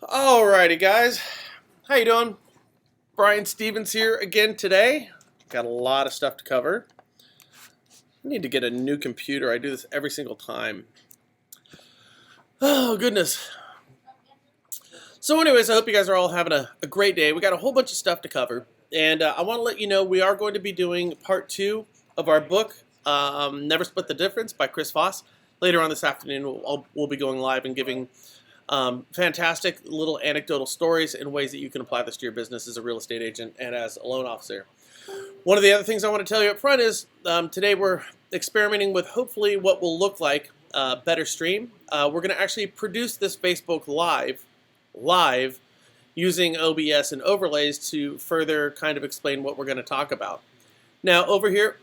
Alrighty, guys. How you doing? Brian Stevens here again today. Got a lot of stuff to cover. I need to get a new computer. I do this every single time. Oh, goodness. So anyways, I hope you guys are all having a great day. We got a whole bunch of stuff to cover. And I want to let you know we are going to be doing part 2 of our book, Never Split the Difference by Chris Voss. Later on this afternoon, we'll be going live and giving fantastic little anecdotal stories and ways that you can apply this to your business as a real estate agent and as a loan officer. One of the other things I want to tell you up front is today we're experimenting with hopefully what will look like a better stream. We're going to actually produce this Facebook live using OBS and overlays to further kind of explain what we're going to talk about. Now over here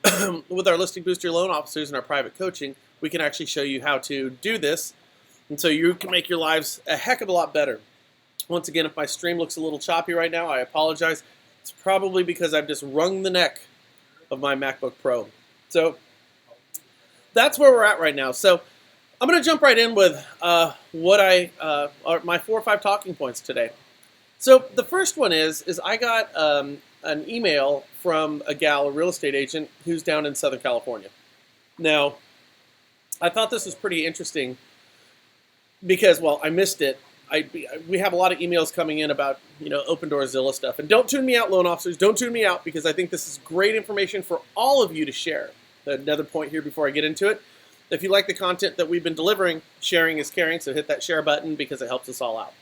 with our Listing Booster loan officers and our private coaching, we can actually show you how to do this. And so you can make your lives a heck of a lot better. Once again, if my stream looks a little choppy right now, I apologize. It's probably because I've just wrung the neck of my MacBook Pro. So that's where we're at right now. So I'm going to jump right in with what are my 4 or 5 talking points today. So the first one is I got an email from a gal, a real estate agent, who's down in Southern California. Now, I thought this was pretty interesting because, well, I missed it. We have a lot of emails coming in about, Opendoor, Zillow stuff. And don't tune me out, loan officers. Don't tune me out because I think this is great information for all of you to share. Another point here before I get into it. If you like the content that we've been delivering, sharing is caring, so hit that share button because it helps us all out.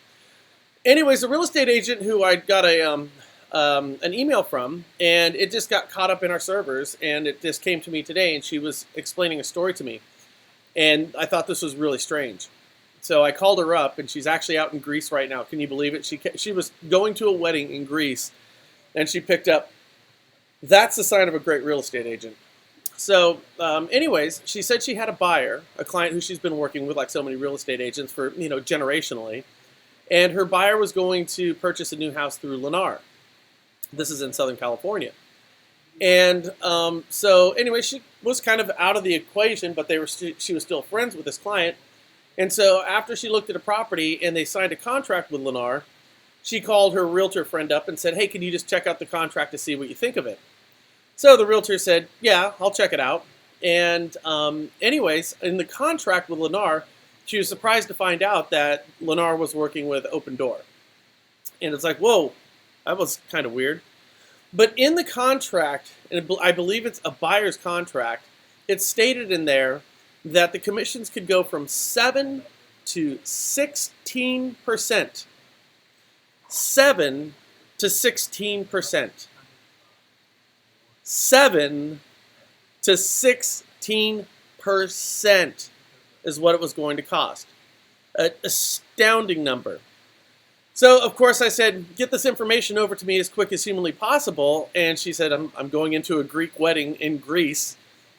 Anyways, a real estate agent who I got an email from, and it just got caught up in our servers, and it just came to me today, and she was explaining a story to me. And I thought this was really strange. So I called her up, and she's actually out in Greece right now. Can you believe it? She was going to a wedding in Greece, and she picked up. That's the sign of a great real estate agent. So anyways, she said she had a buyer, a client who she's been working with, like so many real estate agents, for generationally. And her buyer was going to purchase a new house through Lennar. This is in Southern California. And so anyway, she was kind of out of the equation, but she was still friends with this client. And so after she looked at a property and they signed a contract with Lennar, she called her realtor friend up and said, hey, can you just check out the contract to see what you think of it? So the realtor said, yeah, I'll check it out. And anyways, in the contract with Lennar, she was surprised to find out that Lennar was working with Opendoor. And it's like, whoa, that was kind of weird. But in the contract, and I believe it's a buyer's contract, it's stated in there that the commissions could go from 7 to 16%. 7 to 16%. 7 to 16% is what it was going to cost. An astounding number. So, of course, I said, get this information over to me as quick as humanly possible. And she said, I'm going into a Greek wedding in Greece.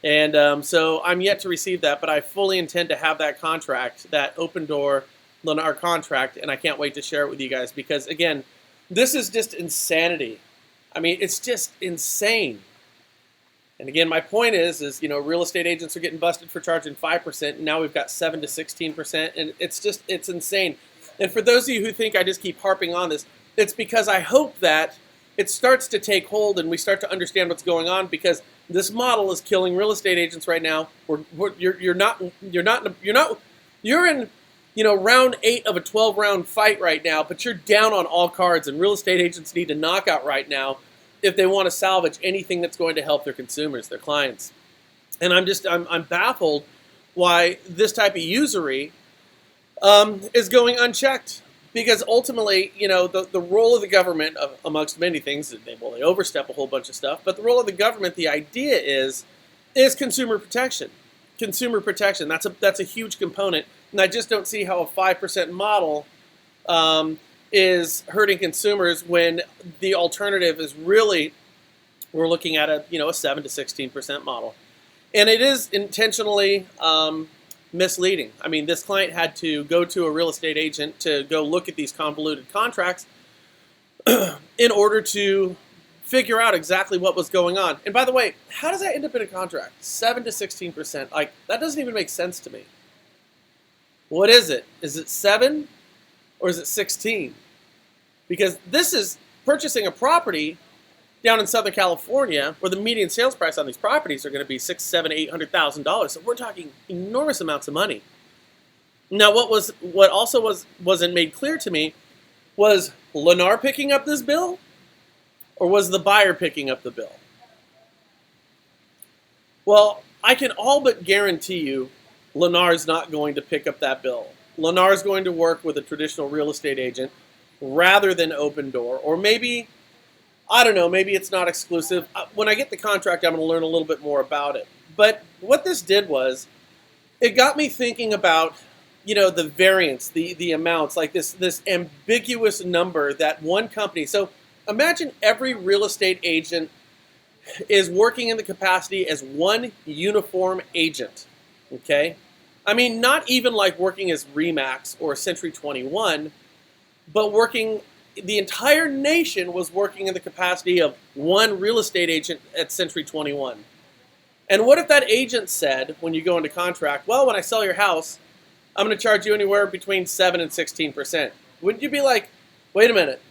And so I'm yet to receive that, but I fully intend to have that contract, that Opendoor Lennar contract, and I can't wait to share it with you guys because, again, this is just insanity. I mean, it's just insane. And again, my point is real estate agents are getting busted for charging 5%, and now we've got 7 to 16%, and it's insane. And for those of you who think I just keep harping on this, it's because I hope that it starts to take hold and we start to understand what's going on because this model is killing real estate agents right now. You're in round 8 of a 12-round fight right now, but you're down on all cards, and real estate agents need to knock out right now if they want to salvage anything that's going to help their consumers, their clients. And I'm baffled why this type of usury is going unchecked. Because ultimately, the role of the government, amongst many things, they overstep a whole bunch of stuff, but the role of the government, the idea is consumer protection. Consumer protection, that's a huge component, and I just don't see how a 5% model is hurting consumers when the alternative is really, we're looking at a 7 to 16% model. And it is intentionally misleading. I mean, this client had to go to a real estate agent to go look at these convoluted contracts in order to figure out exactly what was going on. And by the way, how does that end up in a contract? 7 to 16%. Like, that doesn't even make sense to me. What is it? Is it 7 Or is it 16? Because this is purchasing a property down in Southern California where the median sales price on these properties are going to be $600,000, $700,000, $800,000. So we're talking enormous amounts of money. Now, what also wasn't made clear to me was Lennar picking up this bill, or was the buyer picking up the bill? Well, I can all but guarantee you Lennar's not going to pick up that bill. Lennar's going to work with a traditional real estate agent rather than Opendoor. Or maybe, I don't know, maybe it's not exclusive. When I get the contract, I'm going to learn a little bit more about it. But what this did was, it got me thinking about, the variance, the amounts, like this ambiguous number that one company. So imagine every real estate agent is working in the capacity as one uniform agent, okay? I mean, not even like working as RE/MAX or Century 21, but the entire nation was working in the capacity of one real estate agent at Century 21. And what if that agent said, when you go into contract, well, when I sell your house, I'm going to charge you anywhere between 7 and 16%. Wouldn't you be like, wait a minute,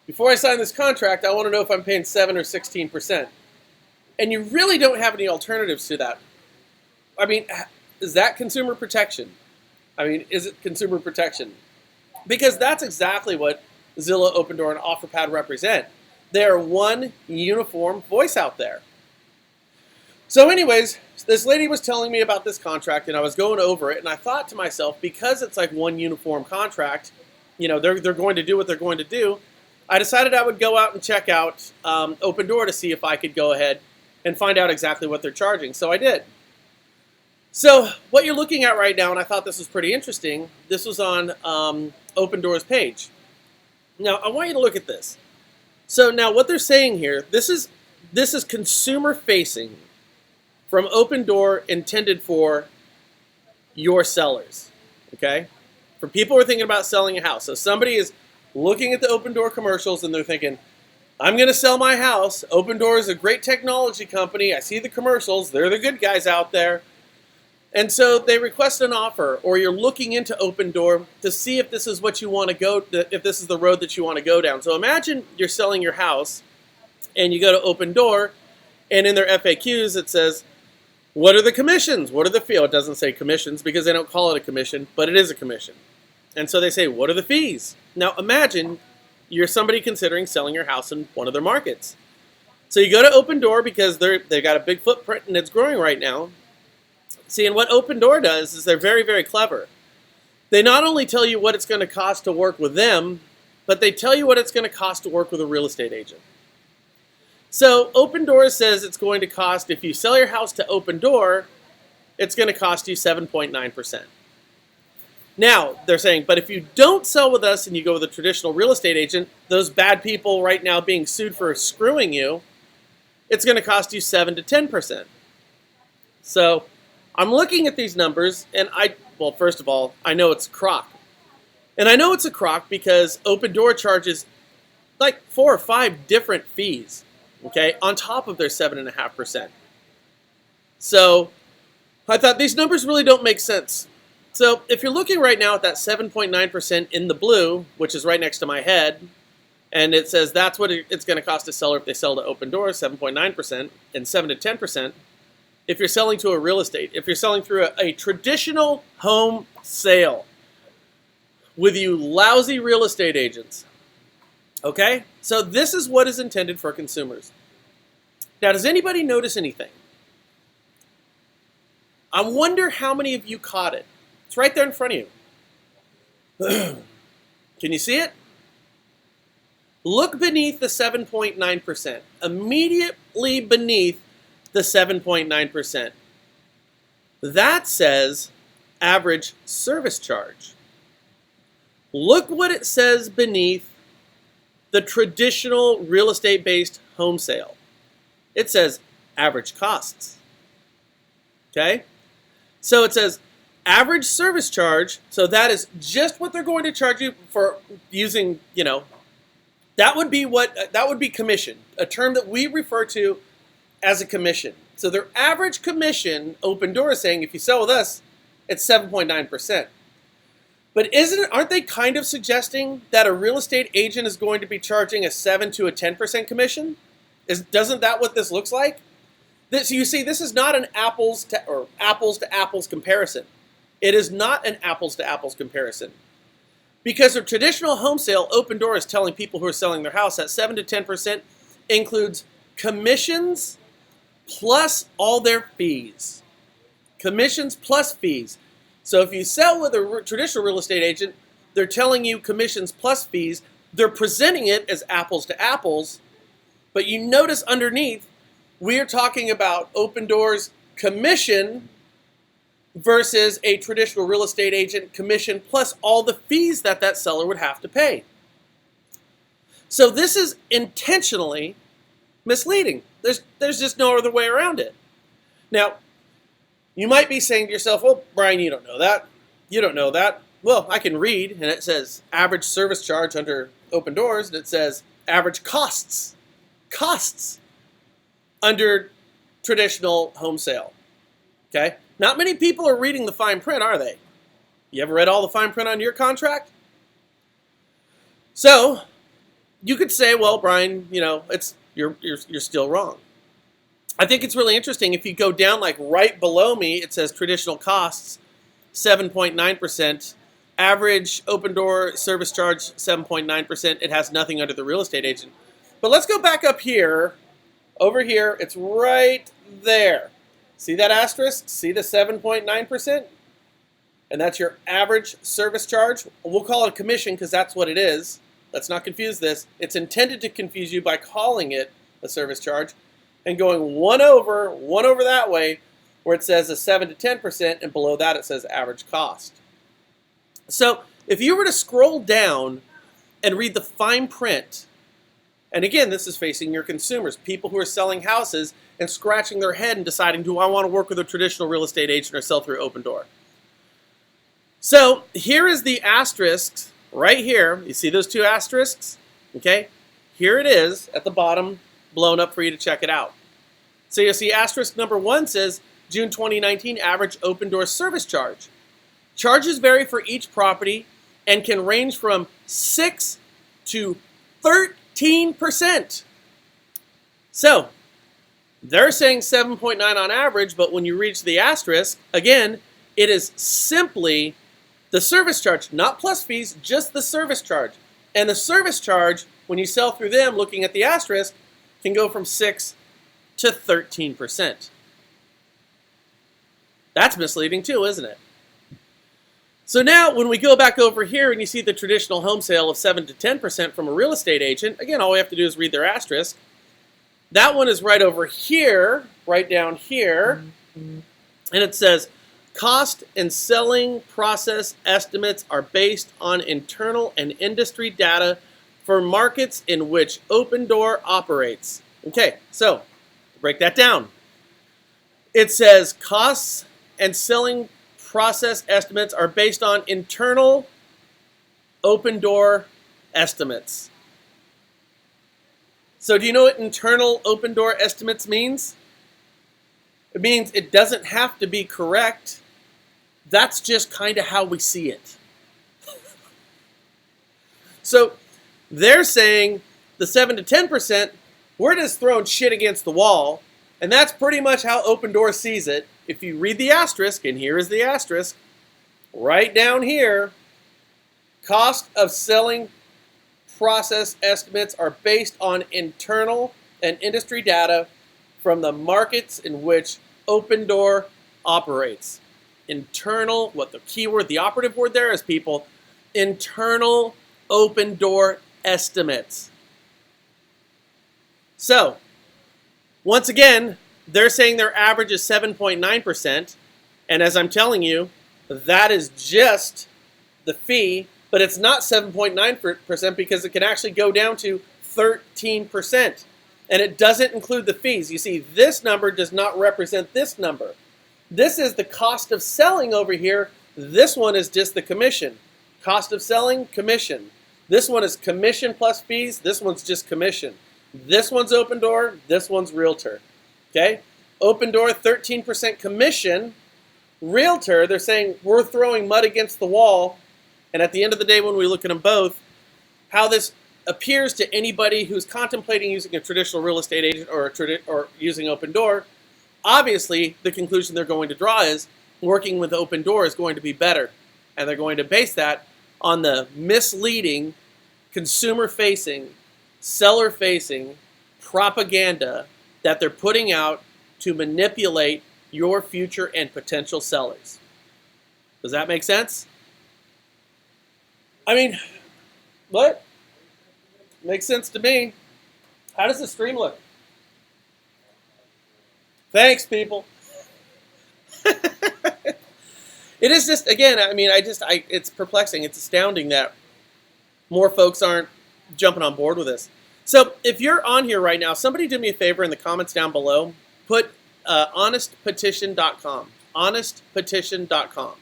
before I sign this contract, I want to know if I'm paying 7 or 16%. And you really don't have any alternatives to that. I mean, is that consumer protection? I mean, is it consumer protection? Because that's exactly what Zillow, Opendoor, and OfferPad represent. They're one uniform voice out there. So anyways, this lady was telling me about this contract, and I was going over it, and I thought to myself, because it's like one uniform contract, they're going to do what they're going to do, I decided I would go out and check out Opendoor to see if I could go ahead and find out exactly what they're charging. So I did. So what you're looking at right now, and I thought this was pretty interesting, this was on Opendoor's page. Now, I want you to look at this. So now what they're saying here, this is consumer facing from Opendoor, intended for your sellers, okay? For people who are thinking about selling a house. So somebody is looking at the Opendoor commercials and they're thinking, I'm going to sell my house. Opendoor is a great technology company. I see the commercials. They're the good guys out there. And so they request an offer, or you're looking into Opendoor to see if this is what you want to go, if this is the road that you want to go down. So imagine you're selling your house and you go to Opendoor, and in their FAQs it says, what are the commissions? What are the fees? It doesn't say commissions because they don't call it a commission, but it is a commission. And so they say, what are the fees? Now imagine you're somebody considering selling your house in one of their markets. So you go to Opendoor because they've got a big footprint and it's growing right now. See, and what Opendoor does is they're very, very clever. They not only tell you what it's going to cost to work with them, but they tell you what it's going to cost to work with a real estate agent. So Opendoor says it's going to cost, if you sell your house to Opendoor, it's going to cost you 7.9%. Now, they're saying, but if you don't sell with us and you go with a traditional real estate agent, those bad people right now being sued for screwing you, it's going to cost you 7 to 10%. So I'm looking at these numbers, and well, first of all, I know it's a crock. And I know it's a crock because Opendoor charges like 4 or 5 different fees, okay, on top of their 7.5%. So I thought these numbers really don't make sense. So if you're looking right now at that 7.9% in the blue, which is right next to my head, and it says that's what it's going to cost a seller if they sell to Opendoor, 7.9%, and 7 to 10%. If you're selling to a real estate, if you're selling through a traditional home sale with you lousy real estate agents, okay? So this is what is intended for consumers. Now, does anybody notice anything? I wonder how many of you caught it. It's right there in front of you. Can you see it? Look beneath the 7.9%. Immediately beneath the 7.9%. That says average service charge. Look what it says beneath the traditional real estate-based home sale. It says average costs. Okay? So it says average service charge, so that is just what they're going to charge you for using, that would be commission, a term that we refer to as a commission. So their average commission, Opendoor is saying, if you sell with us, it's 7.9%. But aren't they kind of suggesting that a real estate agent is going to be charging a 7 to a 10% commission? Doesn't that what this looks like? So you see, this is not an apples to apples comparison. It is not an apples to apples comparison. Because a traditional home sale, Opendoor is telling people who are selling their house that 7 to 10% includes commissions plus all their fees. Commissions plus fees. So if you sell with a traditional real estate agent, they're telling you commissions plus fees. They're presenting it as apples to apples. But you notice underneath, we're talking about Opendoor's commission versus a traditional real estate agent commission plus all the fees that seller would have to pay. So this is intentionally misleading. There's just no other way around it. Now, you might be saying to yourself, well, Brian, you don't know that. You don't know that. Well, I can read, and it says average service charge under Opendoors, and it says average costs under traditional home sale. Okay? Not many people are reading the fine print, are they? You ever read all the fine print on your contract? So, you could say, well, Brian, you're still wrong. I think it's really interesting. If you go down like right below me, it says traditional costs, 7.9%. Average Opendoor service charge, 7.9%. It has nothing under the real estate agent. But let's go back up here. Over here, it's right there. See that asterisk? See the 7.9%? And that's your average service charge. We'll call it a commission because that's what it is. Let's not confuse this. It's intended to confuse you by calling it a service charge and going one over that way where it says a 7 to 10%, and below that it says average cost. So if you were to scroll down and read the fine print, and again, this is facing your consumers, people who are selling houses and scratching their head and deciding, do I want to work with a traditional real estate agent or sell through Opendoor? So here is the asterisk right here. You see those two asterisks? Okay, here it is at the bottom, blown up for you to check it out. So you'll see asterisk number 1 says June 2019 average Opendoor service charge. Charges vary for each property and can range from 6 to 13%. So they're saying 7.9 on average, but when you reach the asterisk, again, it is simply the service charge, not plus fees, just the service charge. And the service charge, when you sell through them, looking at the asterisk, can go from 6 to 13%. That's misleading too, isn't it? So now when we go back over here and you see the traditional home sale of 7 to 10% from a real estate agent, again, all we have to do is read their asterisk. That one is right over here, right down here, and it says, cost and selling process estimates are based on internal and industry data for markets in which Opendoor operates. Okay, so break that down. It says costs and selling process estimates are based on internal Opendoor estimates. So do you know what internal Opendoor estimates means? It means it doesn't have to be correct. That's just kind of how we see it. So they're saying the 7 to 10%, we're just throwing shit against the wall, and that's pretty much how Opendoor sees it. If you read the asterisk, and here is the asterisk, right down here, cost of selling process estimates are based on internal and industry data from the markets in which Opendoor operates. Internal, what the keyword, the operative word there is, people, internal Opendoor estimates. So, once again, they're saying their average is 7.9%, and as I'm telling you, that is just the fee, but it's not 7.9% because it can actually go down to 13%, and it doesn't include the fees. You see, this number does not represent this number. This is the cost of selling over here. This one is just the commission. Cost of selling, commission. This one is commission plus fees. This one's just commission. This one's Opendoor. This one's Realtor. Okay? Opendoor, 13% commission. Realtor, they're saying we're throwing mud against the wall. And at the end of the day, when we look at them both, how this appears to anybody who's contemplating using a traditional real estate agent or using Opendoor, obviously the conclusion they're going to draw is working with Opendoor is going to be better. And they're going to base that on the misleading, consumer-facing, seller-facing propaganda that they're putting out to manipulate your future and potential sellers. Does that make sense? I mean, what? Makes sense to me. How does the stream look? Thanks, people. It is just, again, I mean, it's perplexing. It's astounding that more folks aren't jumping on board with this. So if you're on here right now, somebody do me a favor in the comments down below. Put honestpetition.com. Honestpetition.com.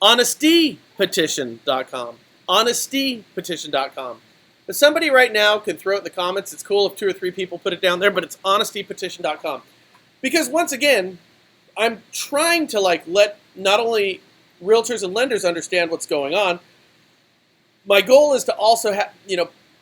Honestypetition.com. Honestypetition.com. If somebody right now could throw it in the comments, it's cool if 2 or 3 people put it down there, but it's honestypetition.com. Because once again, I'm trying to let not only realtors and lenders understand what's going on. My goal is to also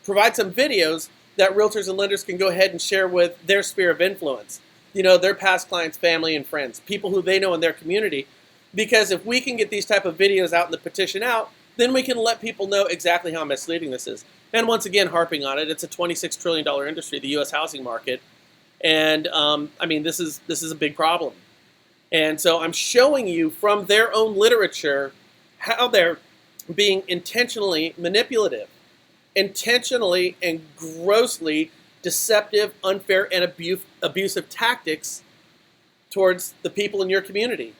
provide some videos that realtors and lenders can go ahead and share with their sphere of influence. Their past clients, family, and friends, people who they know in their community. Because if we can get these type of videos out and the petition out, then we can let people know exactly how misleading this is. And once again, harping on it, it's a $26 trillion industry, the U.S. housing market. And I mean, this is a big problem. And so I'm showing you from their own literature how they're being intentionally manipulative, intentionally and grossly deceptive, unfair, and abusive tactics towards the people in your community.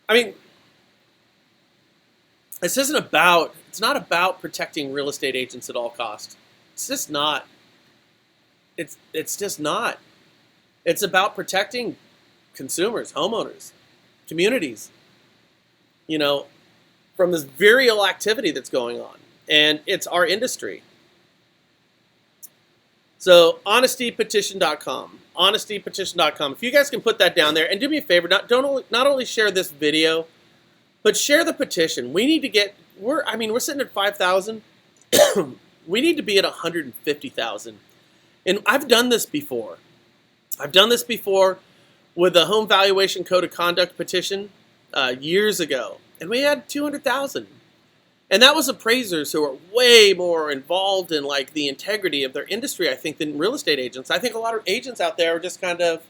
I mean, it's not about protecting real estate agents at all costs. It's just not. It's just not. It's about protecting consumers, homeowners, communities, from this virile activity that's going on. And it's our industry. So, honestypetition.com. Honestypetition.com. If you guys can put that down there, and do me a favor, not only share this video, but share the petition. We need to get, we're sitting at 5,000. We need to be at 150,000. And I've done this before. With the Home Valuation Code of Conduct petition years ago. And we had 200,000. And that was appraisers who are way more involved in the integrity of their industry, I think, than real estate agents. I think a lot of agents out there are just kind of,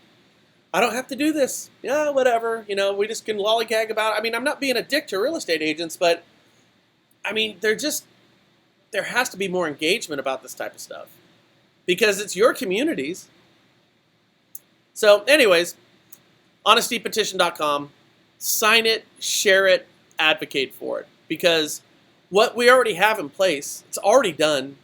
I don't have to do this. Yeah, whatever. We just can lollygag about it. I mean, I'm not being a dick to real estate agents, but I mean, there has to be more engagement about this type of stuff because it's your communities. So anyways, honestypetition.com, sign it, share it, advocate for it. Because what we already have in place, it's already done,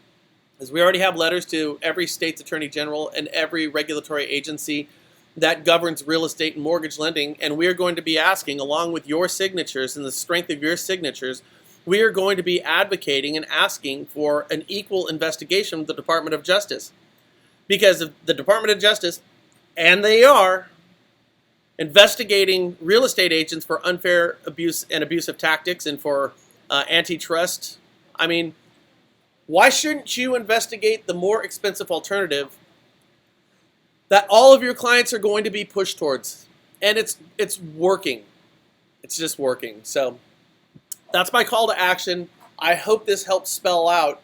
is we already have letters to every state's attorney general and every regulatory agency that governs real estate and mortgage lending. And we are going to be asking, along with your signatures and the strength of your signatures, we are going to be advocating and asking for an equal investigation of the Department of Justice. Because if the Department of Justice, and they are, investigating real estate agents for unfair abuse and abusive tactics and for antitrust, I mean, why shouldn't you investigate the more expensive alternative that all of your clients are going to be pushed towards? And it's working. It's just working. So that's my call to action. I hope this helps spell out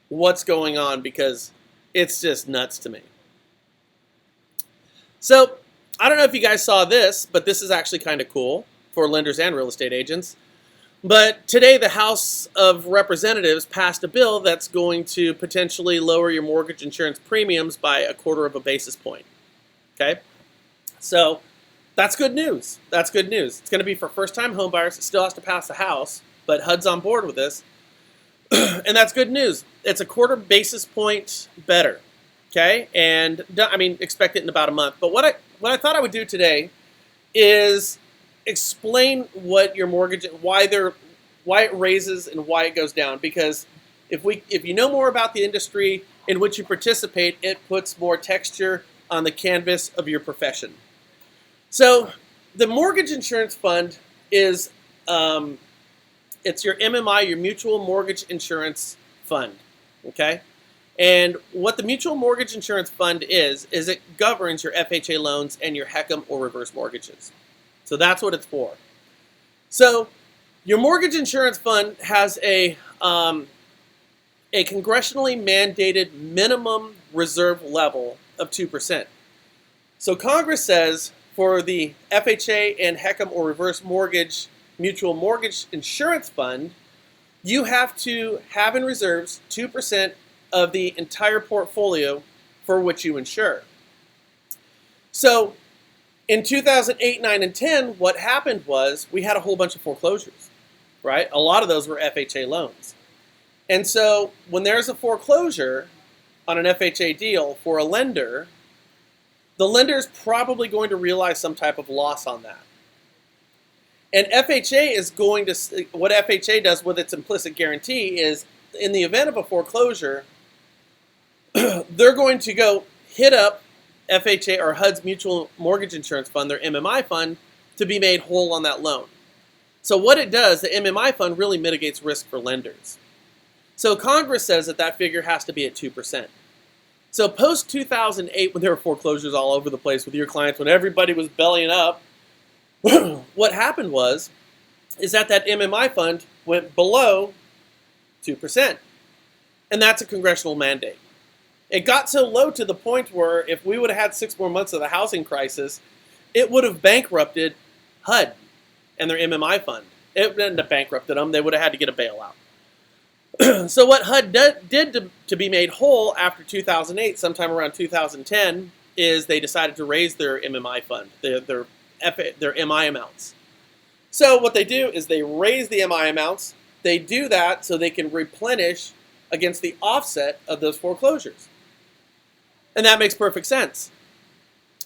what's going on because it's just nuts to me. So I don't know if you guys saw this, but this is actually kind of cool for lenders and real estate agents. But today the House of Representatives passed a bill that's going to potentially lower your mortgage insurance premiums by 1/4 basis point. Okay? So that's good news. That's good news. It's going to be for first-time homebuyers. It still has to pass the House, but HUD's on board with this. And that's good news. It's 1/4 basis point better. Okay? And I mean, expect it in about a month. But what I thought I would do today is explain what your mortgage, why it raises and why it goes down. Because if you know more about the industry in which you participate, it puts more texture on the canvas of your profession. So the mortgage insurance fund is It's your MMI, your Mutual Mortgage Insurance Fund, okay? And what the Mutual Mortgage Insurance Fund is it governs your FHA loans and your HECM or reverse mortgages. So that's what it's for. So your mortgage insurance fund has a congressionally mandated minimum reserve level of 2%. So Congress says for the FHA and HECM or reverse mortgage mutual mortgage insurance fund, you have to have in reserves 2% of the entire portfolio for which you insure. So in 2008, 9, and 10, what happened was we had a whole bunch of foreclosures, right? A lot of those were FHA loans. And so when there's a foreclosure on an FHA deal for a lender, the lender is probably going to realize some type of loss on that. And FHA is going to, what FHA does with its implicit guarantee is, in the event of a foreclosure, they're going to go hit up FHA or HUD's Mutual Mortgage Insurance Fund, their MMI fund, to be made whole on that loan. So what it does, the MMI fund really mitigates risk for lenders. So Congress says that that figure has to be at 2%. So post-2008, when there were foreclosures all over the place with your clients, when everybody was bellying up, what happened is that MMI fund went below 2%. And that's a congressional mandate. It got so low to the point where if we would have had 6 more months of the housing crisis, it would have bankrupted HUD and their MMI fund. It wouldn't have bankrupted them. They would have had to get a bailout. So what HUD did to be made whole after 2008, sometime around 2010, is they decided to raise their MMI fund, their MI amounts. So what they do is they raise the MI amounts. They do that so they can replenish against the offset of those foreclosures. And that makes perfect sense.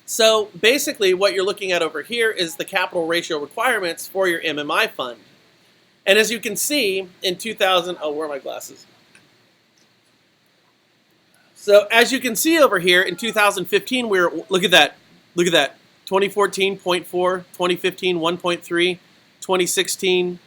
So basically what you're looking at over here is the capital ratio requirements for your MMI fund. And as you can see in 2000, oh, where are my glasses? So as you can see over here in 2015, look at that, 2014, 0.4, 2015, 1.3, 2016,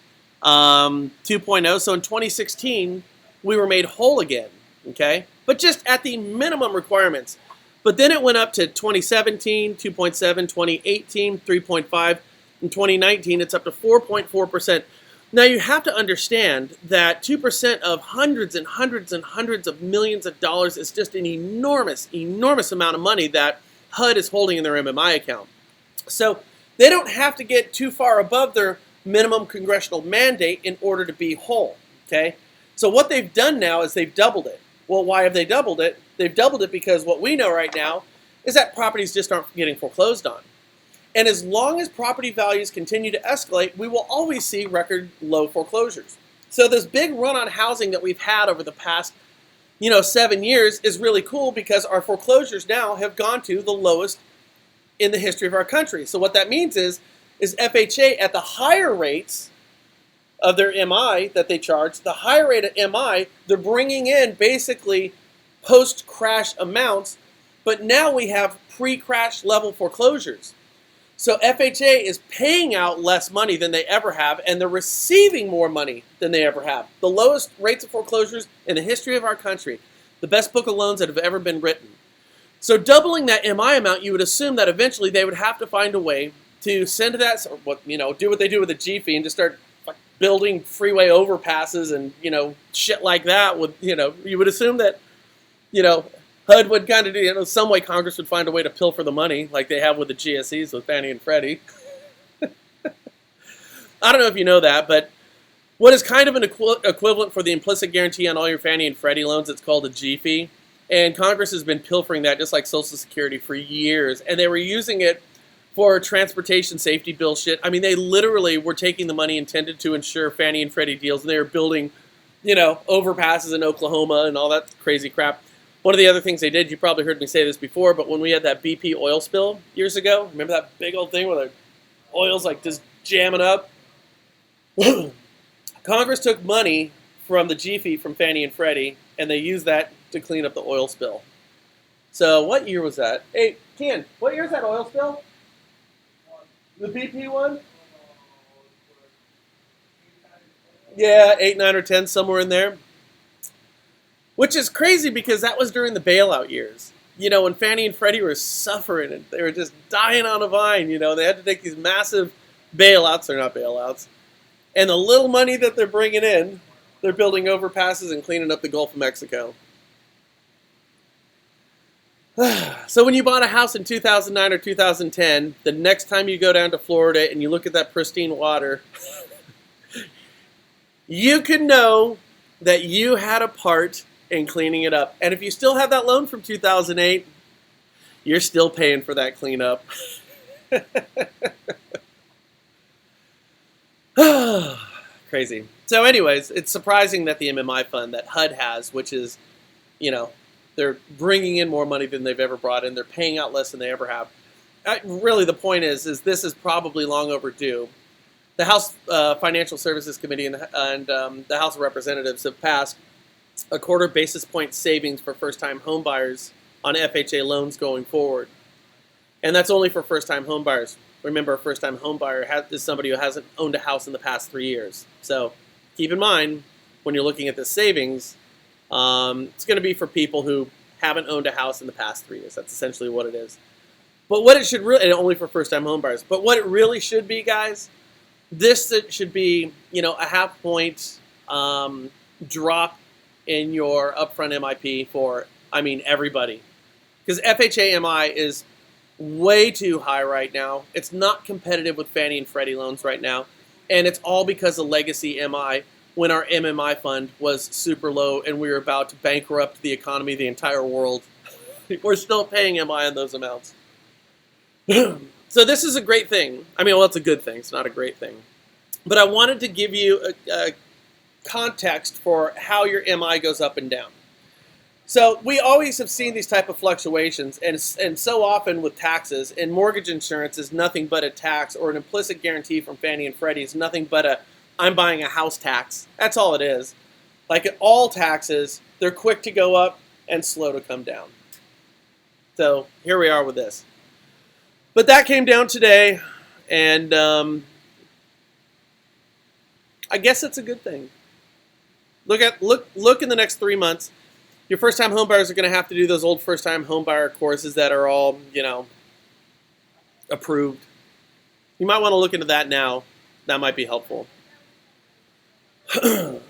2.0. So in 2016, we were made whole again, okay? But just at the minimum requirements. But then it went up to 2017, 2.7, 2018, 3.5, in 2019, it's up to 4.4%. Now you have to understand that 2% of hundreds and hundreds and hundreds of millions of dollars is just an enormous, enormous amount of money that HUD is holding in their MMI account. So they don't have to get too far above their minimum congressional mandate in order to be whole, okay? So what they've done now is they've doubled it. Well, why have they doubled it? They've doubled it because what we know right now is that properties just aren't getting foreclosed on. And as long as property values continue to escalate, we will always see record low foreclosures. So this big run on housing that we've had over the past, 7 years is really cool because our foreclosures now have gone to the lowest in the history of our country. So what that means is FHA at the higher rates of their MI that they charge, the higher rate of MI, they're bringing in basically post-crash amounts, but now we have pre-crash level foreclosures. So FHA is paying out less money than they ever have, and they're receiving more money than they ever have. The lowest rates of foreclosures in the history of our country. The best book of loans that have ever been written. So doubling that MI amount, you would assume that eventually they would have to find a way to send that, or do what they do with a G fee and just start building freeway overpasses and, shit like that. You would assume that, HUD would kind of do, some way Congress would find a way to pilfer the money like they have with the GSEs with Fannie and Freddie. I don't know if you know that, but what is kind of an equivalent for the implicit guarantee on all your Fannie and Freddie loans, it's called a G fee. And Congress has been pilfering that just like Social Security for years. And they were using it for transportation safety bill shit. I mean, they literally were taking the money intended to insure Fannie and Freddie deals, and they were building, overpasses in Oklahoma and all that crazy crap. One of the other things they did, you probably heard me say this before, but when we had that BP oil spill years ago, remember that big old thing where the oil's like just jamming up? Congress took money from the G fee from Fannie and Freddie, and they used that to clean up the oil spill. So what year was that? Hey, Ken, what year is that oil spill? The BP one? Yeah, 8, 9, or 10, somewhere in there. Which is crazy because that was during the bailout years. You know, when Fannie and Freddie were suffering and they were just dying on a vine, you know, they had to take these massive bailouts, they're not bailouts, and the little money that they're bringing in, they're building overpasses and cleaning up the Gulf of Mexico. So when you bought a house in 2009 or 2010, the next time you go down to Florida and you look at that pristine water, you can know that you had a part in cleaning it up. And if you still have that loan from 2008, you're still paying for that cleanup. Crazy. So anyways, it's surprising that the MMI fund that HUD has, which is, you know, they're bringing in more money than they've ever brought in. They're paying out less than they ever have. Really, the point is this is probably long overdue. The House Financial Services Committee and the House of Representatives have passed a 1/4 basis point savings for first-time homebuyers on FHA loans going forward. And that's only for first-time homebuyers. Remember, a first-time homebuyer is somebody who hasn't owned a house in the past 3 years. So keep in mind, when you're looking at this savings, it's going to be for people who haven't owned a house in the past 3 years. That's essentially what it is. But what it should really, and only for first-time homebuyers, but what it really should be, guys, this should be, you know, a 1/2 point drop in your upfront MIP for, I mean, everybody. Because FHA MI is way too high right now. It's not competitive with Fannie and Freddie loans right now. And it's all because of legacy MI when our MMI fund was super low and we were about to bankrupt the economy, the entire world. We're still paying MI on those amounts. So this is a great thing. I mean, well, it's a good thing. It's not a great thing. But I wanted to give you a context for how your MI goes up and down. So we always have seen these type of fluctuations, and so often with taxes, and mortgage insurance is nothing but a tax, or an implicit guarantee from Fannie and Freddie is nothing but a I'm buying a house tax. That's all it is. Like all taxes, they're quick to go up and slow to come down. So here we are with this. But that came down today, and I guess it's a good thing. Look in the next 3 months. Your first-time homebuyers are going to have to do those old first-time homebuyer courses that are all, you know, approved. You might want to look into that now. That might be helpful.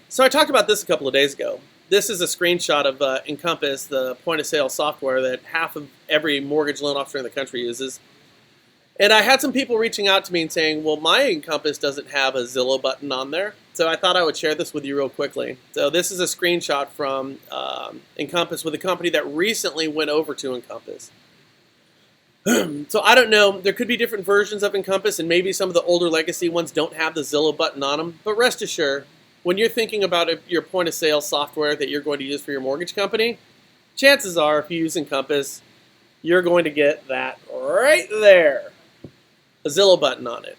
So I talked about this a couple of days ago. This is a screenshot of Encompass, the point-of-sale software that half of every mortgage loan officer in the country uses. And I had some people reaching out to me and saying, well, my Encompass doesn't have a Zillow button on there. So I thought I would share this with you real quickly. So this is a screenshot from Encompass with a company that recently went over to Encompass. So I don't know. There could be different versions of Encompass, and maybe some of the older legacy ones don't have the Zillow button on them. But rest assured, when you're thinking about your point-of-sale software that you're going to use for your mortgage company, chances are, if you use Encompass, you're going to get that right there. A Zillow button on it.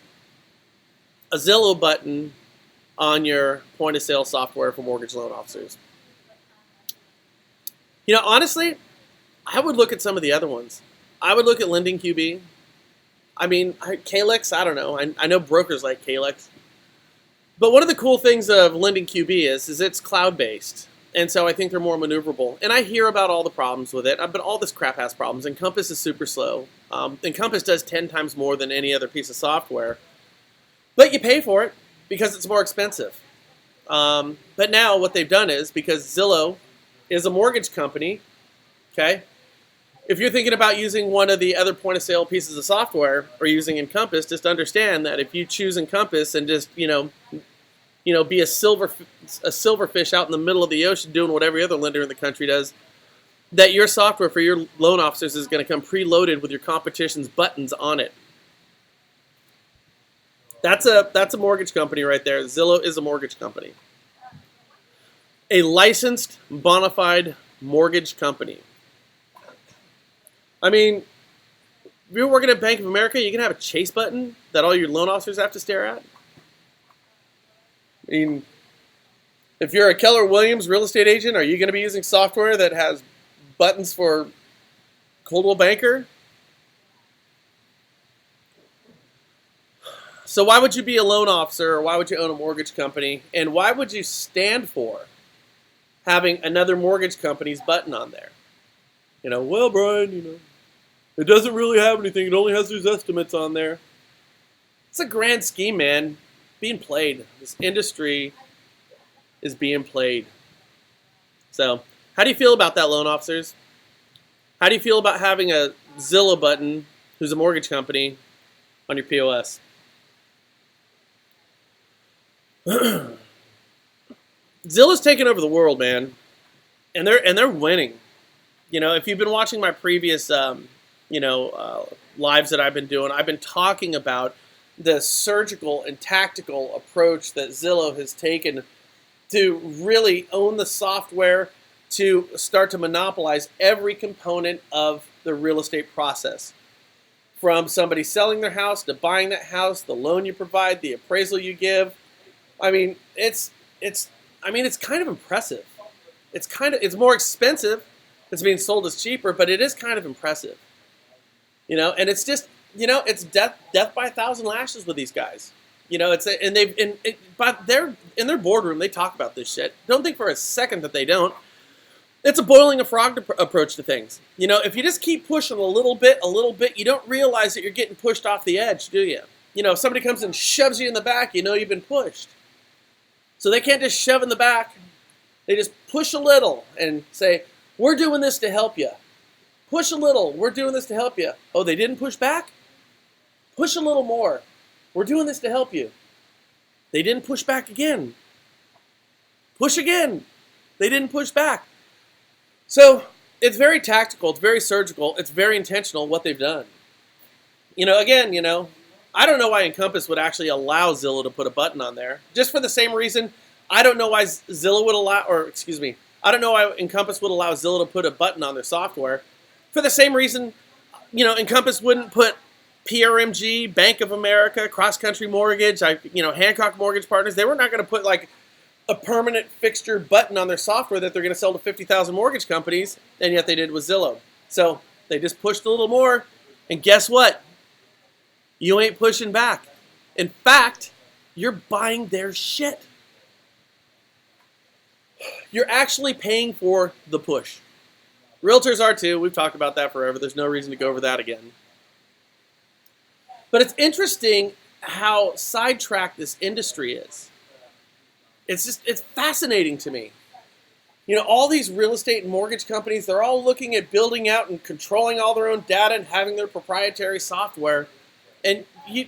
A Zillow button on your point-of-sale software for mortgage loan officers. You know, honestly, I would look at some of the other ones. I would look at Lending QB. I mean, Calyx, I don't know. I know brokers like Calyx. But one of the cool things of Lending QB is it's cloud-based. And so I think they're more maneuverable. And I hear about all the problems with it, but all this crap has problems. Encompass is super slow. Encompass does 10 times more than any other piece of software. But you pay for it because it's more expensive. But now what they've done is, because Zillow is a mortgage company, okay? If you're thinking about using one of the other point-of-sale pieces of software or using Encompass, just understand that if you choose Encompass and just, you know, be a silverfish out in the middle of the ocean doing what every other lender in the country does, that your software for your loan officers is going to come preloaded with your competition's buttons on it. That's a mortgage company right there. Zillow is a mortgage company. A licensed, bona fide mortgage company. I mean, if you're working at Bank of America, you can have a chase button that all your loan officers have to stare at. I mean, if you're a Keller Williams real estate agent, are you going to be using software that has buttons for Coldwell Banker? So why would you be a loan officer, or why would you own a mortgage company, and why would you stand for having another mortgage company's button on there? Well, Brian, it doesn't really have anything. It only has these estimates on there. It's a grand scheme, man. Being played. This industry is being played. So, how do you feel about that, loan officers? How do you feel about having a Zillow button, who's a mortgage company, on your POS? Zillow's taking over the world, man, and they're winning. If you've been watching my previous, lives that I've been doing, I've been talking about the surgical and tactical approach that Zillow has taken to really own the software, to start to monopolize every component of the real estate process. From somebody selling their house to buying that house, the loan you provide, the appraisal you give. I mean, it's kind of impressive. It's more expensive. It's being sold as cheaper, but it is kind of impressive. And it's just, it's death by 1,000 lashes with these guys. But they're in their boardroom. They talk about this shit. Don't think for a second that they don't. It's a boiling a frog approach to things. If you just keep pushing a little bit, you don't realize that you're getting pushed off the edge, do you? If somebody comes and shoves you in the back, you've been pushed. So they can't just shove in the back. They just push a little and say, we're doing this to help you. Push a little. We're doing this to help you. Oh, they didn't push back? Push a little more. We're doing this to help you. They didn't push back again. Push again. They didn't push back. So it's very tactical. It's very surgical. It's very intentional what they've done. I don't know why Encompass would actually allow Zillow to put a button on there. Just for the same reason, I don't know why I don't know why Encompass would allow Zillow to put a button on their software. For the same reason, Encompass wouldn't put PRMG, Bank of America, Cross Country Mortgage, Hancock Mortgage Partners. They were not going to put like a permanent fixture button on their software that they're going to sell to 50,000 mortgage companies, and yet they did with Zillow. So they just pushed a little more, and guess what? You ain't pushing back. In fact, you're buying their shit. You're actually paying for the push. Realtors are too. We've talked about that forever. There's no reason to go over that again. But it's interesting how sidetracked this industry is. It's fascinating to me. All these real estate and mortgage companies, they're all looking at building out and controlling all their own data and having their proprietary software. And you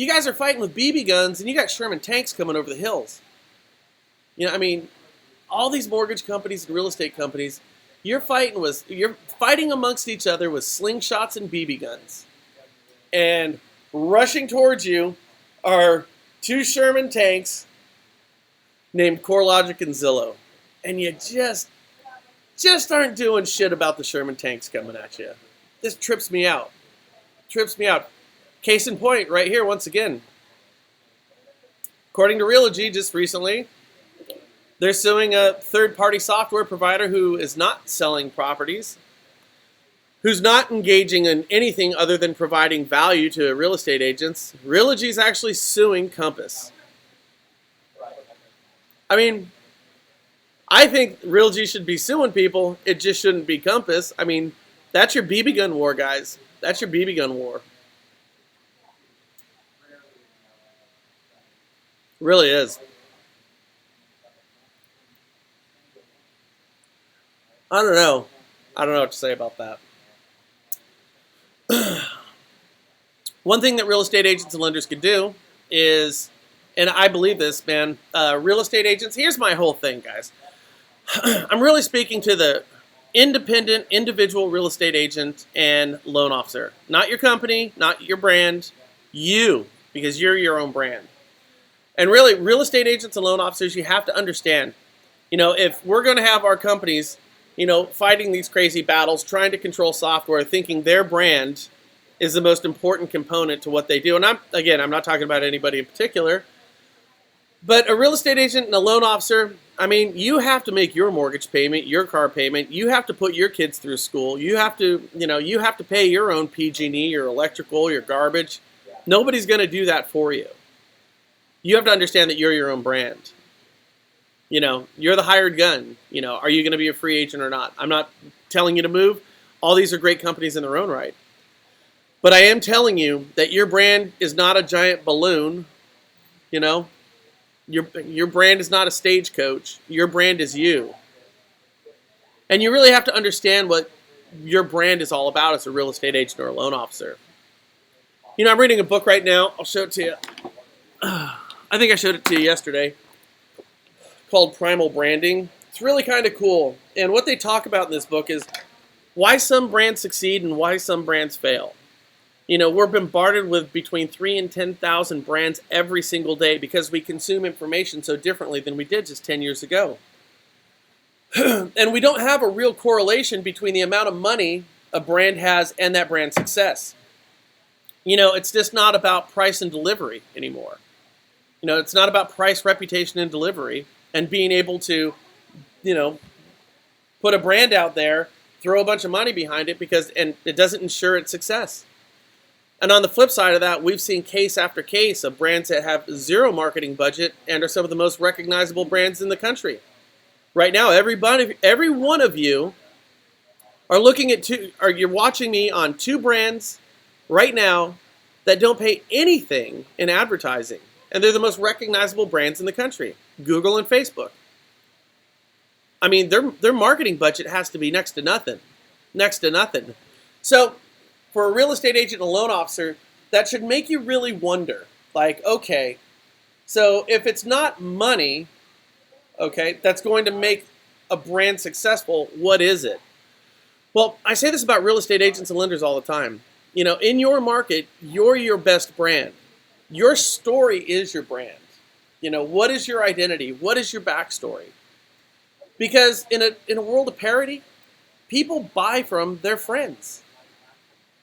guys are fighting with BB guns, and you got Sherman tanks coming over the hills. All these mortgage companies and real estate companies, you're fighting amongst each other with slingshots and BB guns. And rushing towards you are two Sherman tanks named CoreLogic and Zillow. And you just aren't doing shit about the Sherman tanks coming at you. This trips me out. Case in point, right here, once again. According to Realogy, just recently, they're suing a third-party software provider who is not selling properties, who's not engaging in anything other than providing value to real estate agents. Realogy is actually suing Compass. I think Realogy should be suing people. It just shouldn't be Compass. That's your BB gun war, guys. That's your BB gun war. It really is. I don't know what to say about that. One thing that real estate agents and lenders could do is, and I believe this, man, real estate agents, here's my whole thing, guys. I'm really speaking to the independent, individual real estate agent and loan officer. Not your company, not your brand, you, because you're your own brand. And really, real estate agents and loan officers, you have to understand, if we're going to have our companies, fighting these crazy battles, trying to control software, thinking their brand is the most important component to what they do. And I'm not talking about anybody in particular, but a real estate agent and a loan officer, you have to make your mortgage payment, your car payment. You have to put your kids through school. You have to pay your own PG&E, your electrical, your garbage. Nobody's going to do that for you. You have to understand that you're your own brand. You know, you're the hired gun. You know, are you going to be a free agent or not? I'm not telling you to move. All these are great companies in their own right. But I am telling you that your brand is not a giant balloon. You know, your brand is not a stagecoach. Your brand is you. And you really have to understand what your brand is all about as a real estate agent or a loan officer. You know, I'm reading a book right now. I'll show it to you. I think I showed it to you yesterday, called Primal Branding. It's really kind of cool. And what they talk about in this book is why some brands succeed and why some brands fail. You know, we're bombarded with between 3,000 and 10,000 brands every single day because we consume information so differently than we did just 10 years ago. And we don't have a real correlation between the amount of money a brand has and that brand's success. You know, it's just not about price and delivery anymore. You know, it's not about price, reputation, and delivery and being able to, you know, put a brand out there, throw a bunch of money behind it and it doesn't ensure its success. And on the flip side of that, we've seen case after case of brands that have zero marketing budget and are some of the most recognizable brands in the country. Right now, every one of you are looking at you're watching me on two brands right now that don't pay anything in advertising. And they're the most recognizable brands in the country, Google and Facebook. I mean, their marketing budget has to be next to nothing. Next to nothing. So for a real estate agent and a loan officer, that should make you really wonder, like, okay, so if it's not money, okay, that's going to make a brand successful, what is it? Well, I say this about real estate agents and lenders all the time. You know, in your market, you're your best brand. Your story is your brand. You know, what is your identity? What is your backstory? Because in a world of parity, people buy from their friends.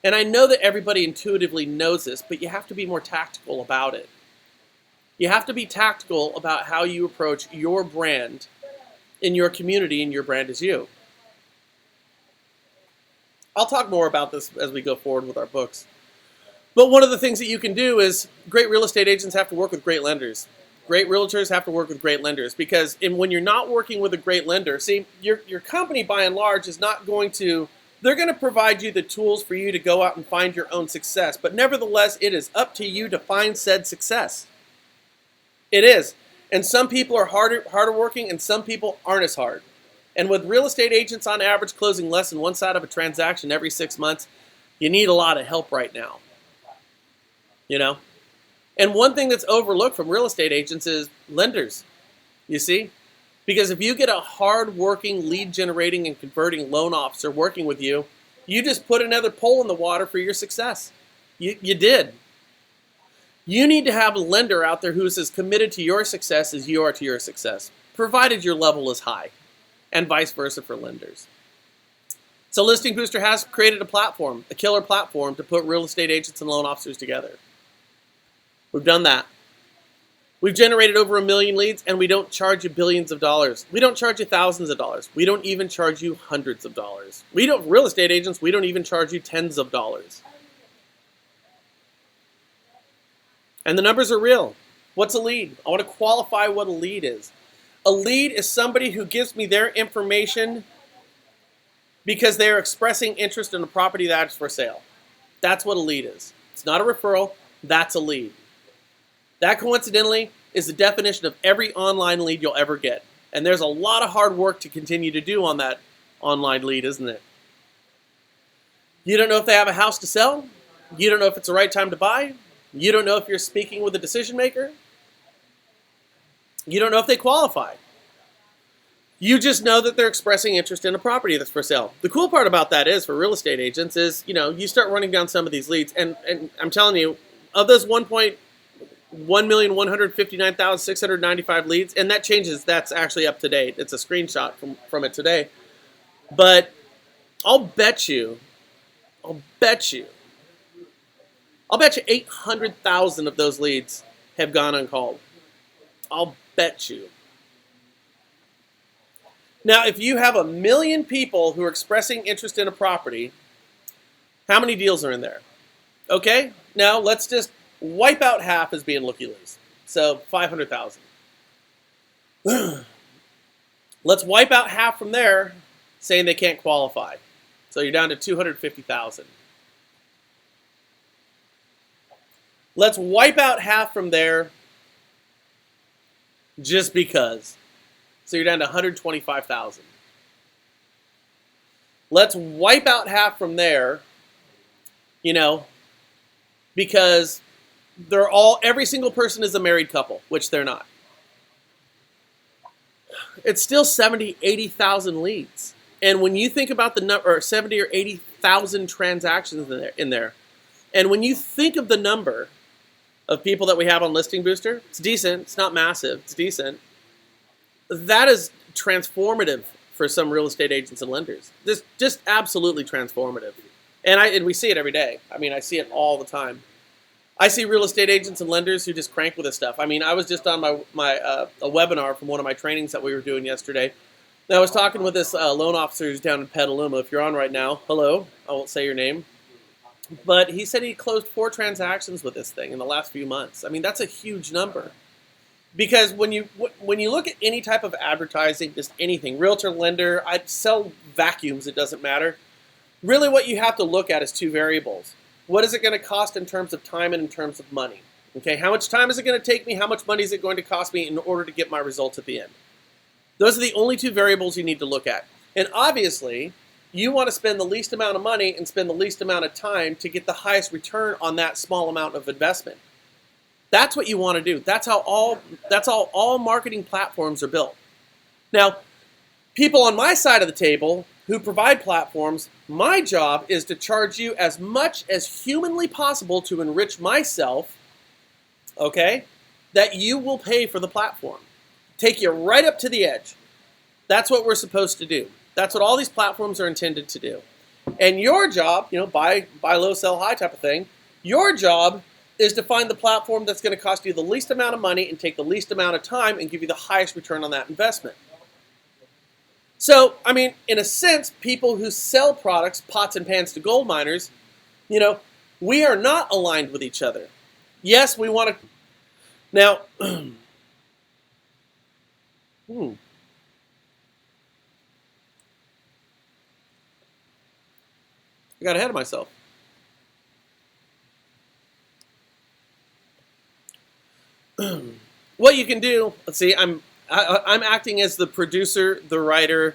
And I know that everybody intuitively knows this, but you have to be more tactical about it. You have to be tactical about how you approach your brand in your community, and your brand is you. I'll talk more about this as we go forward with our books. But one of the things that you can do is great real estate agents have to work with great lenders. Great realtors have to work with great lenders because when you're not working with a great lender, see, your company by and large is not going to, they're going to provide you the tools for you to go out and find your own success. But nevertheless, it is up to you to find said success. It is. And some people are harder working and some people aren't as hard. And with real estate agents on average closing less than one side of a transaction every 6 months, you need a lot of help right now. You know? And one thing that's overlooked from real estate agents is lenders. You see? Because if you get a hard-working, lead-generating and converting loan officer working with you, you just put another pole in the water for your success. You did. You need to have a lender out there who's as committed to your success as you are to your success, provided your level is high, and vice versa for lenders. So Listing Booster has created a platform, a killer platform to put real estate agents and loan officers together. We've done that. We've generated over 1 million leads, and we don't charge you billions of dollars. We don't charge you thousands of dollars. We don't even charge you hundreds of dollars. Real estate agents, we don't even charge you tens of dollars. And the numbers are real. What's a lead? I want to qualify what a lead is. A lead is somebody who gives me their information because they're expressing interest in a property that's for sale. That's what a lead is. It's not a referral. That's a lead. That coincidentally is the definition of every online lead you'll ever get. And there's a lot of hard work to continue to do on that online lead, isn't it? You don't know if they have a house to sell. You don't know if it's the right time to buy. You don't know if you're speaking with a decision maker. You don't know if they qualify. You just know that they're expressing interest in a property that's for sale. The cool part about that is, for real estate agents, is, you know, you start running down some of these leads, and I'm telling you, of those 1,159,695 leads, and that changes, that's actually up to date. It's a screenshot from it today. But I'll bet you 800,000 of those leads have gone uncalled. I'll bet you. Now, if you have 1 million people who are expressing interest in a property, how many deals are in there? Okay, now let's just wipe out half as being looky-loos. So 500,000. Let's wipe out half from there, saying they can't qualify. So you're down to 250,000. Let's wipe out half from there just because. So you're down to 125,000. Let's wipe out half from there, because every single person is a married couple, which they're not. It's still 70, 80,000 leads. And when you think about the number, or 70 or 80,000 transactions in there, and when you think of the number of people that we have on Listing Booster, it's decent. It's not massive. It's decent. That is transformative for some real estate agents and lenders. Just absolutely transformative. And we see it every day. I mean, I see it all the time. I see real estate agents and lenders who just crank with this stuff. I mean, I was just on a webinar from one of my trainings that we were doing yesterday. And I was talking with this loan officer who's down in Petaluma. If you're on right now, hello. I won't say your name. But he said he closed 4 transactions with this thing in the last few months. I mean, that's a huge number. Because when you look at any type of advertising, just anything, realtor, lender, I'd sell vacuums, it doesn't matter. Really what you have to look at is 2 variables. What is it going to cost in terms of time and in terms of money? Okay, how much time is it going to take me? How much money is it going to cost me in order to get my results at the end? Those are the only 2 variables you need to look at. And obviously, you want to spend the least amount of money and spend the least amount of time to get the highest return on that small amount of investment. That's what you want to do. That's how all marketing platforms are built. Now, people on my side of the table who provide platforms, my job is to charge you as much as humanly possible to enrich myself, okay, that you will pay for the platform. Take you right up to the edge. That's what we're supposed to do. That's what all these platforms are intended to do. And your job, buy low, sell high type of thing, your job is to find the platform that's going to cost you the least amount of money and take the least amount of time and give you the highest return on that investment. So, I mean, in a sense, people who sell products, pots and pans to gold miners, we are not aligned with each other. Yes, we want to... Now, I got ahead of myself. What you can do, let's see, I'm acting as the producer, the writer,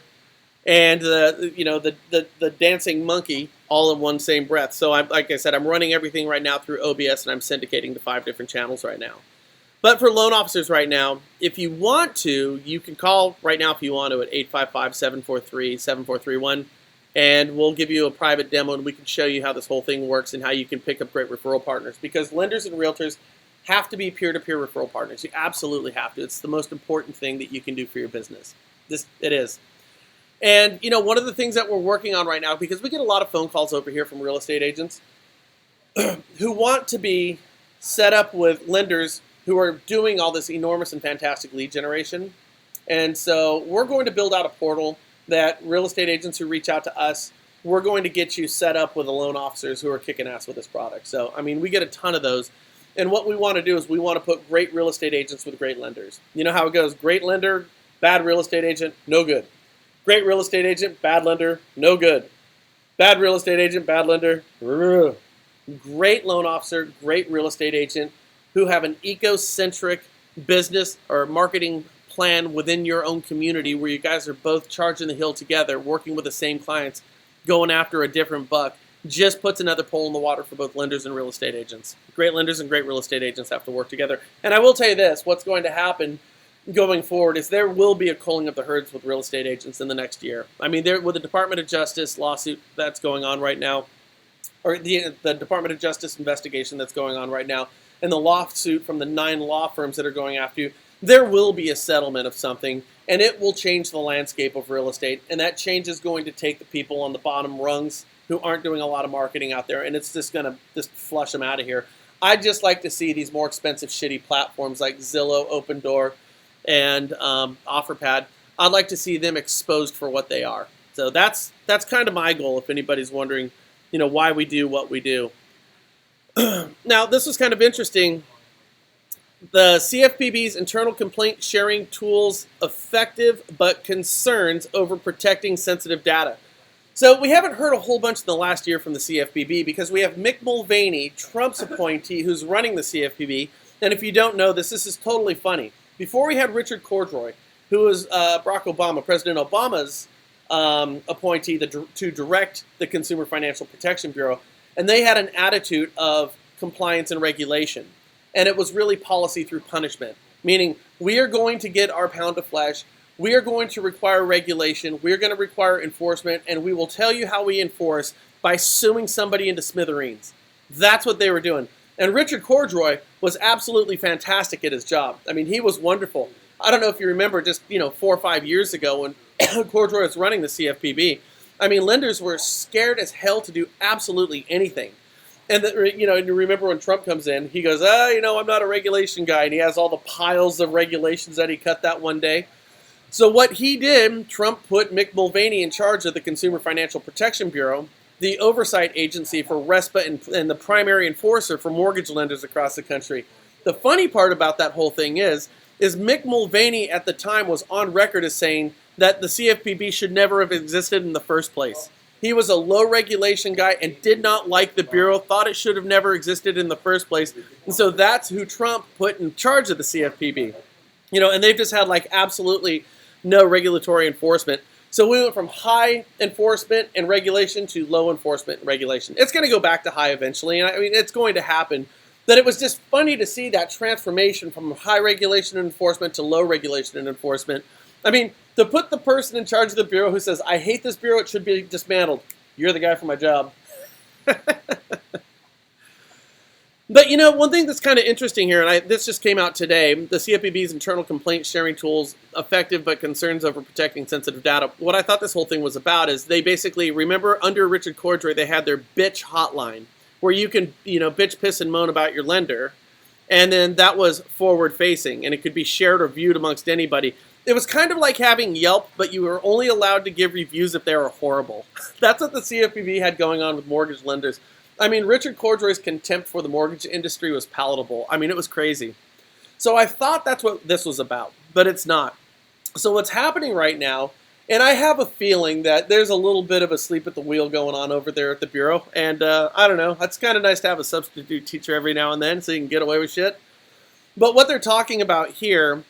and the dancing monkey all in one same breath. So like I said, I'm running everything right now through OBS, and I'm syndicating to 5 different channels right now. But for loan officers right now, if you want to, you can call right now if you want to at 855-743-7431, and we'll give you a private demo, and we can show you how this whole thing works and how you can pick up great referral partners. Because lenders and realtors have to be peer-to-peer referral partners. You absolutely have to. It's the most important thing that you can do for your business. It is. And, one of the things that we're working on right now, because we get a lot of phone calls over here from real estate agents who want to be set up with lenders who are doing all this enormous and fantastic lead generation. And so we're going to build out a portal that real estate agents who reach out to us, we're going to get you set up with the loan officers who are kicking ass with this product. So, I mean, we get a ton of those. And what we want to do is we want to put great real estate agents with great lenders. You know how it goes. Great lender, bad real estate agent, no good. Great real estate agent, bad lender, no good. Bad real estate agent, bad lender, great loan officer, great real estate agent who have an eco-centric business or marketing plan within your own community where you guys are both charging the hill together, working with the same clients, going after a different buck. Just puts another pole in the water for both lenders and real estate agents. Great lenders and great real estate agents have to work together. And I will tell you this, what's going to happen going forward is there will be a culling of the herds with real estate agents in the next year. I mean, with the Department of Justice lawsuit that's going on right now, or the Department of Justice investigation that's going on right now, and the lawsuit from the 9 law firms that are going after you, there will be a settlement of something, and it will change the landscape of real estate. And that change is going to take the people on the bottom rungs who aren't doing a lot of marketing out there, and it's just going to just flush them out of here. I'd just like to see these more expensive, shitty platforms like Zillow, Opendoor, and OfferPad. I'd like to see them exposed for what they are. So that's kind of my goal. If anybody's wondering, why we do what we do. Now, this was kind of interesting. The CFPB's internal complaint sharing tools effective but concerns over protecting sensitive data. So we haven't heard a whole bunch in the last year from the CFPB because we have Mick Mulvaney, Trump's appointee, who's running the CFPB. And if you don't know this is totally funny. Before we had Richard Cordray, who was Barack Obama, President Obama's appointee to direct the Consumer Financial Protection Bureau, and they had an attitude of compliance and regulation. And it was really policy through punishment, meaning we are going to get our pound of flesh, we are going to require regulation, we're going to require enforcement, and we will tell you how we enforce by suing somebody into smithereens. That's what they were doing. And Richard Cordray was absolutely fantastic at his job. I mean, he was wonderful. I don't know if you remember just 4 or 5 years ago when Cordray was running the CFPB. I mean, lenders were scared as hell to do absolutely anything. And you remember when Trump comes in, he goes, I'm not a regulation guy, and he has all the piles of regulations that he cut that one day. So what he did, Trump put Mick Mulvaney in charge of the Consumer Financial Protection Bureau, the oversight agency for RESPA and the primary enforcer for mortgage lenders across the country. The funny part about that whole thing is Mick Mulvaney at the time was on record as saying that the CFPB should never have existed in the first place. He was a low regulation guy and did not like the Bureau, thought it should have never existed in the first place. And so that's who Trump put in charge of the CFPB. And they've just had absolutely no regulatory enforcement. So we went from high enforcement and regulation to low enforcement and regulation. It's going to go back to high eventually, and I mean, it's going to happen. But it was just funny to see that transformation from high regulation and enforcement to low regulation and enforcement. I mean, to put the person in charge of the Bureau who says, I hate this Bureau, it should be dismantled. You're the guy for my job. But one thing that's kind of interesting here, and this just came out today, the CFPB's internal complaint sharing tools, effective but concerns over protecting sensitive data. What I thought this whole thing was about is they basically, remember under Richard Cordray, they had their bitch hotline, where you can, bitch, piss, and moan about your lender. And then that was forward-facing, and it could be shared or viewed amongst anybody. It was kind of like having Yelp, but you were only allowed to give reviews if they were horrible. That's what the CFPB had going on with mortgage lenders. I mean, Richard Cordray's contempt for the mortgage industry was palatable. I mean, it was crazy. So I thought that's what this was about, but it's not. So what's happening right now, and I have a feeling that there's a little bit of a sleep at the wheel going on over there at the Bureau, and I don't know, it's kind of nice to have a substitute teacher every now and then so you can get away with shit. But what they're talking about here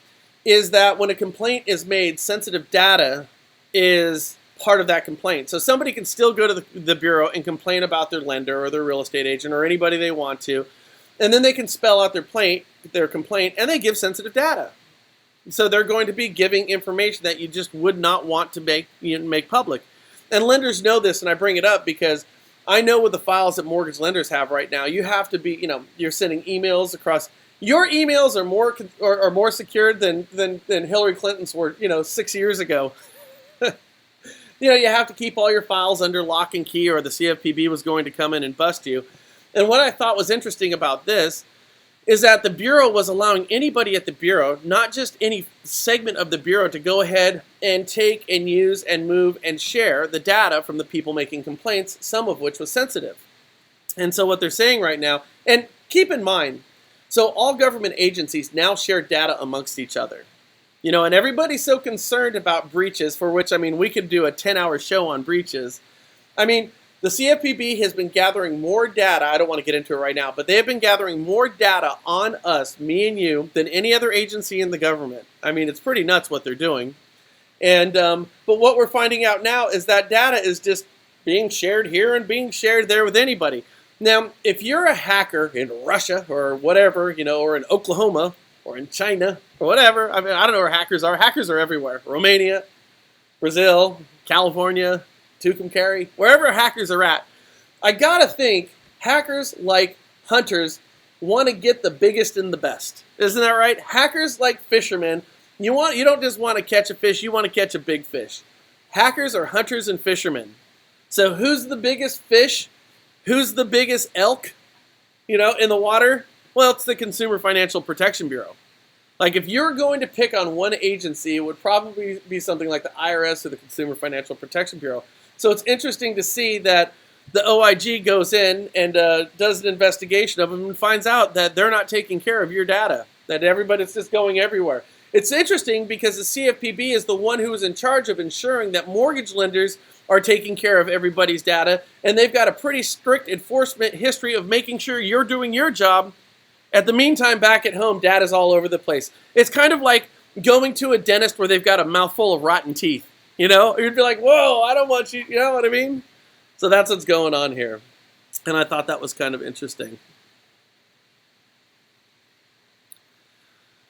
is that when a complaint is made, sensitive data is part of that complaint. So somebody can still go to the Bureau and complain about their lender or their real estate agent or anybody they want to, and then they can spell out their complaint, and they give sensitive data. So they're going to be giving information that you just would not want to make public. And lenders know this, and I bring it up because I know with the files that mortgage lenders have right now, you have to be, you're sending emails across. Your emails are more secured than Hillary Clinton's were, 6 years ago. You have to keep all your files under lock and key, or the CFPB was going to come in and bust you. And what I thought was interesting about this is that the Bureau was allowing anybody at the Bureau, not just any segment of the Bureau, to go ahead and take and use and move and share the data from the people making complaints, some of which was sensitive. And so what they're saying right now, and keep in mind, so all government agencies now share data amongst each other. And everybody's so concerned about breaches, for which, we could do a 10-hour show on breaches. The CFPB has been gathering more data, I don't want to get into it right now, but they have been gathering more data on us, me and you, than any other agency in the government. It's pretty nuts what they're doing. And but what we're finding out now is that data is just being shared here and being shared there with anybody. Now, if you're a hacker in Russia or whatever, or in Oklahoma, or in China, or whatever. I don't know where hackers are. Hackers are everywhere. Romania, Brazil, California, Tucumcari, wherever hackers are at. I gotta think hackers, like hunters, want to get the biggest and the best. Isn't that right? Hackers, like fishermen, you don't just want to catch a fish, you want to catch a big fish. Hackers are hunters and fishermen. So who's the biggest fish? Who's the biggest elk, in the water? Well, it's the Consumer Financial Protection Bureau. Like, if you're going to pick on one agency, it would probably be something like the IRS or the Consumer Financial Protection Bureau. So it's interesting to see that the OIG goes in and does an investigation of them and finds out that they're not taking care of your data, that everybody's just going everywhere. It's interesting because the CFPB is the one who is in charge of ensuring that mortgage lenders are taking care of everybody's data, and they've got a pretty strict enforcement history of making sure you're doing your job. At the meantime, back at home, data's all over the place. It's kind of like going to a dentist where they've got a mouthful of rotten teeth. You know, you'd be like, whoa, I don't want you, you know what I mean? So that's what's going on here. And I thought that was kind of interesting.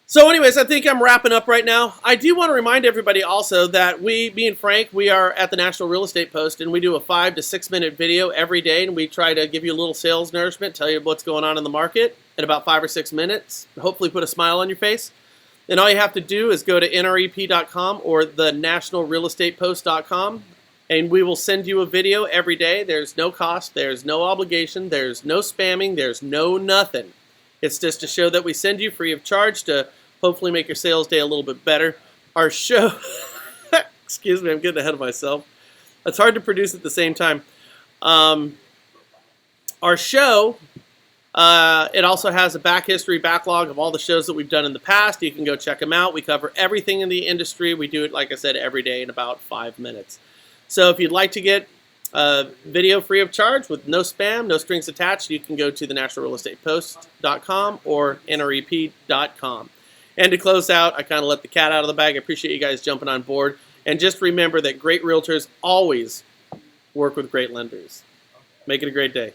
So anyways, I think I'm wrapping up right now. I do want to remind everybody also that me and Frank, we are at the National Real Estate Post, and we do a 5 to 6 minute video every day, and we try to give you a little sales nourishment, tell you what's going on in the market in about 5 or 6 minutes, hopefully put a smile on your face. And all you have to do is go to nrep.com or the nationalrealestatepost.com, and we will send you a video every day. There's no cost, there's no obligation, there's no spamming, there's no nothing. It's just to show that we send you free of charge to hopefully make your sales day a little bit better. Our show, excuse me, I'm getting ahead of myself. It's hard to produce at the same time. Our show, it also has a back history backlog of all the shows that we've done in the past. You can go check them out. We cover everything in the industry. We do it, like I said, every day in about 5 minutes. So if you'd like to get a video free of charge with no spam, no strings attached, you can go to the nationalrealestatepost.com or nrep.com. And to close out, I kind of let the cat out of the bag. I appreciate you guys jumping on board. And just remember that great realtors always work with great lenders. Make it a great day.